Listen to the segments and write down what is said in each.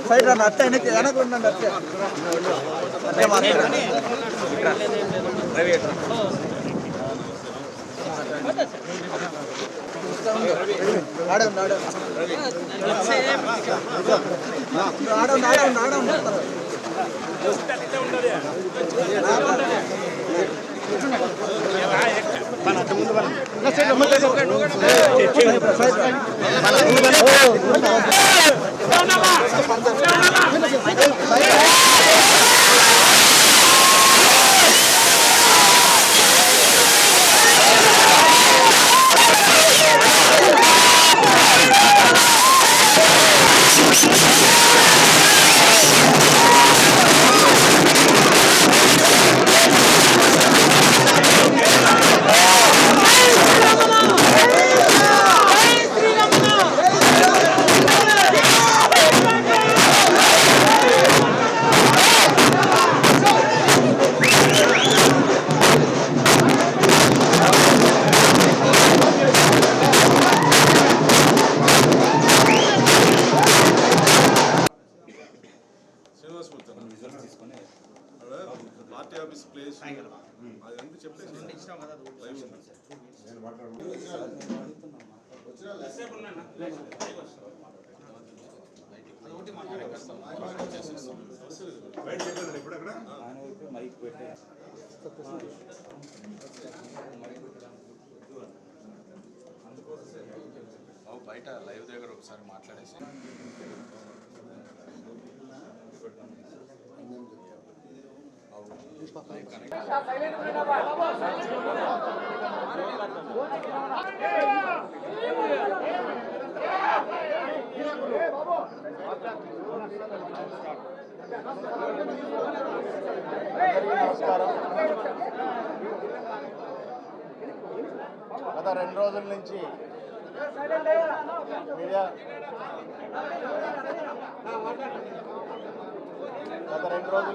Side రా అట్టే వెనక్కి ఉండండి అట్టే పార్టీ ఆఫీస్ ప్లేస్ అదంతా చెప్పేసి బయట లైవ్ దగ్గర ఒకసారి మాట్లాడేసి నమస్కారం. గత 2 రోజుల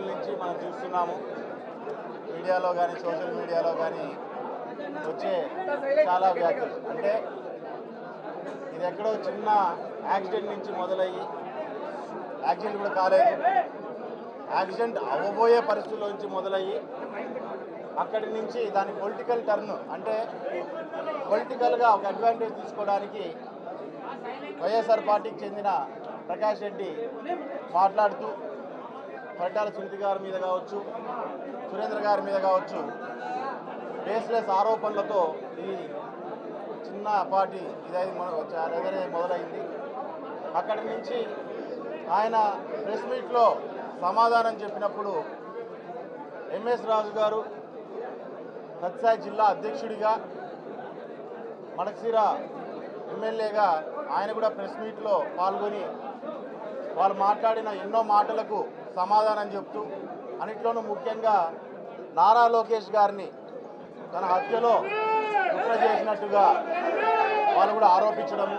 నుంచి మనం చూస్తున్నాము. మీడియాలో కానీ సోషల్ మీడియాలో కానీ వచ్చే చాలా వ్యాఖ్యలు, అంటే ఇది ఎక్కడో చిన్న యాక్సిడెంట్ నుంచి మొదలయ్యి, యాక్సిడెంట్ కూడా కాలేదు, యాక్సిడెంట్ అవ్వబోయే పరిస్థితుల నుంచి మొదలయ్యి అక్కడి నుంచి దాని పొలిటికల్ టర్న్, అంటే పొలిటికల్గా ఒక అడ్వాంటేజ్ తీసుకోవడానికి వైఎస్ఆర్ పార్టీకి చెందిన ప్రకాష్ రెడ్డి మాట్లాడుతూ పరిటాల సునీత గారి మీద కావచ్చు, సురేంద్ర గారి మీద కావచ్చు, బేస్లెస్ ఆరోపణలతో ఈ చిన్న పార్టీ ఇదైతే మొదలైంది. అక్కడి నుంచి ఆయన ప్రెస్ మీట్లో సమాధానం చెప్పినప్పుడు ఎంఎస్ రాజు గారు సత్సాయి జిల్లా అధ్యక్షుడిగా, మడకశిర ఎమ్మెల్యేగా ఆయన కూడా ప్రెస్ మీట్లో పాల్గొని వాళ్ళు మాట్లాడిన ఎన్నో మాటలకు సమాధానం చెప్తూ, అన్నిట్లోనూ ముఖ్యంగా నారా లోకేష్ గారిని తన హత్యలో కుట్ర చేసినట్టుగా వాళ్ళు కూడా ఆరోపించడము.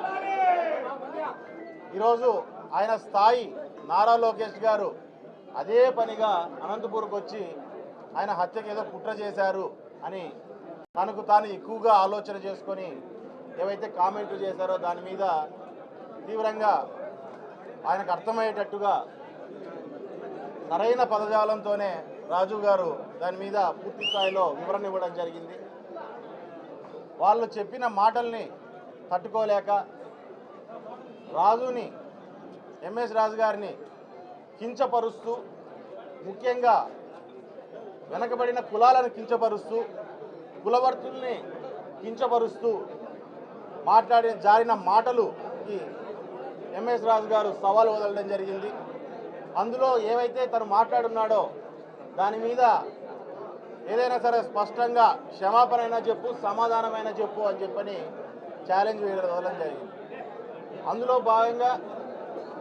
ఈరోజు ఆయన స్థాయి నారా లోకేష్ గారు అదే పనిగా అనంతపూర్కి వచ్చి ఆయన హత్యకి ఏదో కుట్ర చేశారు అని తనకు తాను ఎక్కువగా ఆలోచన చేసుకొని ఏవైతే కామెంట్లు చేశారో దాని మీద తీవ్రంగా ఆయనకు అర్థమయ్యేటట్టుగా సరైన పదజాలంతోనే రాజు గారు దాని మీద పూర్తి స్థాయిలో వివరణ ఇవ్వడం జరిగింది. వాళ్ళు చెప్పిన మాటల్ని తట్టుకోలేక రాజుని, ఎంఎస్ రాజు గారిని కించపరుస్తూ, ముఖ్యంగా వెనకబడిన కులాలను కించపరుస్తూ, కులవర్తుల్ని కించపరుస్తూ జారిన మాటలుకి ఎంఎస్ రాజు గారు సవాల్ వదలడం జరిగింది. అందులో ఏవైతే తను మాట్లాడున్నాడో దాని మీద ఏదైనా సరే స్పష్టంగా క్షమాపణైనా చెప్పు, సమాధానమైనా చెప్పు అని చెప్పని ఛాలెంజ్ వదలడం జరిగింది. అందులో భాగంగా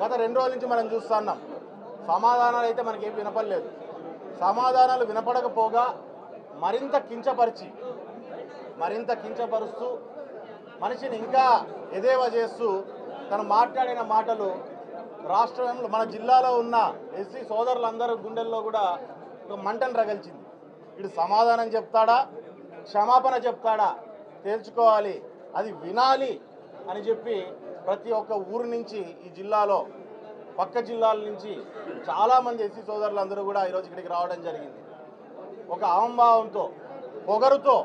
గత 2 రోజుల నుంచి మనం చూస్తున్నాం, సమాధానాలు అయితే మనకేం వినపడలేదు. సమాధానాలు వినపడకపోగా మరింత కించపరుస్తూ మనిషిని ఇంకా ఎదేవా చేస్తూ తను మాట్లాడిన మాటలు రాష్ట్రంలో మన జిల్లాలో ఉన్న ఎస్సీ సోదరులందరూ గుండెల్లో కూడా ఒక మంటను రగిల్చింది. వీడు సమాధానం చెప్తాడా, క్షమాపణ చెప్తాడా తేల్చుకోవాలి, అది వినాలి అని చెప్పి ప్రతి ఒక్క ఊరు నుంచి ఈ జిల్లాలో పక్క జిల్లాల నుంచి చాలామంది ఎస్సీ సోదరులందరూ కూడా ఈరోజు ఇక్కడికి రావడం జరిగింది. ఒక అహంభావంతో పొగరుతో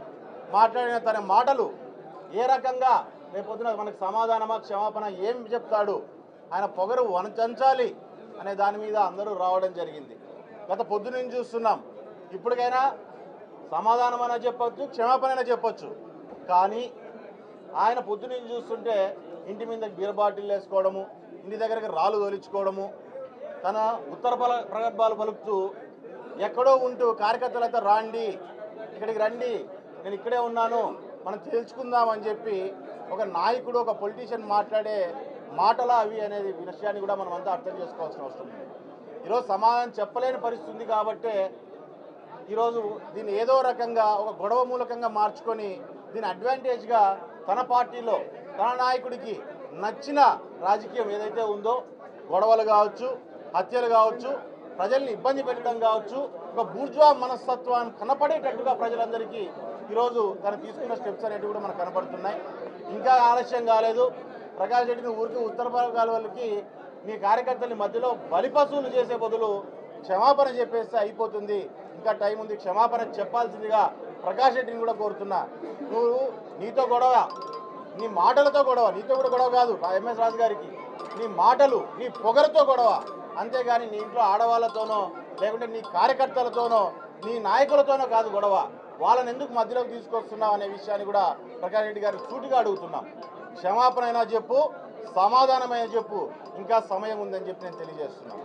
మాట్లాడిన తన మాటలు ఏ రకంగా రేపొద్దున మనకు సమాధానమా క్షమాపణ ఏం చెప్తాడు, ఆయన పొగరు వనచంచాలి అనే దాని మీద అందరూ రావడం జరిగింది. గత పొద్దున చూస్తున్నాం, ఇప్పటికైనా సమాధానం అయినా చెప్పొచ్చు, క్షమాపణ అయినా చెప్పొచ్చు. కానీ ఆయన పొద్దున చూస్తుంటే ఇంటి మీద బీర్ బాటిల్ వేసుకోవడము, ఇంటి దగ్గరికి రాళ్ళు తోలించుకోవడము, తన ఉత్తర ప్రగల్భాలు పలుకుతూ ఎక్కడో ఉంటూ కార్యకర్తలతో రాండి, ఇక్కడికి రండి, నేను ఇక్కడే ఉన్నాను, మనం తేల్చుకుందామని చెప్పి ఒక నాయకుడు, ఒక పొలిటీషియన్ మాట్లాడే మాటలా అవి అనేది విషయాన్ని కూడా మనం అంతా అర్థం చేసుకోవాల్సిన అవసరం ఉంది. ఈరోజు సమాధానం చెప్పలేని పరిస్థితి ఉంది కాబట్టే ఈరోజు దీన్ని ఏదో రకంగా ఒక గొడవ మూలకంగా మార్చుకొని దీని అడ్వాంటేజ్గా తన పార్టీలో తన నాయకుడికి నచ్చిన రాజకీయం ఏదైతే ఉందో, గొడవలు కావచ్చు, హత్యలు కావచ్చు, ప్రజల్ని ఇబ్బంది పెట్టడం కావచ్చు, ఒక బూర్జువా మనస్తత్వాన్ని కనపడేటట్టుగా ప్రజలందరికీ ఈరోజు తను తీసుకున్న స్టెప్స్ అనేవి కూడా మనకు కనపడుతున్నాయి. ఇంకా ఆలస్యం కాలేదు. ప్రకాష్ రెడ్డిని ఊరికి ఉత్తర భాగాల వాళ్ళకి మీ కార్యకర్తల మధ్యలో బలిపశువులు చేసే బదులు క్షమాపణ చెప్పేస్తే అయిపోతుంది. ఇంకా టైం ఉంది, క్షమాపణ చెప్పాల్సిందిగా ప్రకాష్ రెడ్డిని కూడా కోరుతున్నా. నువ్వు నీతో గొడవ, నీ మాటలతో గొడవ, నీతో కూడా గొడవ కాదు ఎంఎస్ రాజు గారికి, నీ మాటలు, నీ పొగరుతో గొడవ, అంతేగాని నీ ఇంట్లో ఆడవాళ్ళతోనో లేకుంటే నీ కార్యకర్తలతోనో నీ నాయకులతోనో కాదు గొడవ. వాళ్ళని ఎందుకు మధ్యలోకి తీసుకొస్తున్నావు అనే విషయాన్ని కూడా ప్రకాష్ రెడ్డి గారికి సూటిగా అడుగుతున్నాం. క్షమాపణ అయినా చెప్పు, సమాధానమైనా చెప్పు, ఇంకా సమయం ఉందని చెప్పి నేను తెలియజేస్తున్నాను.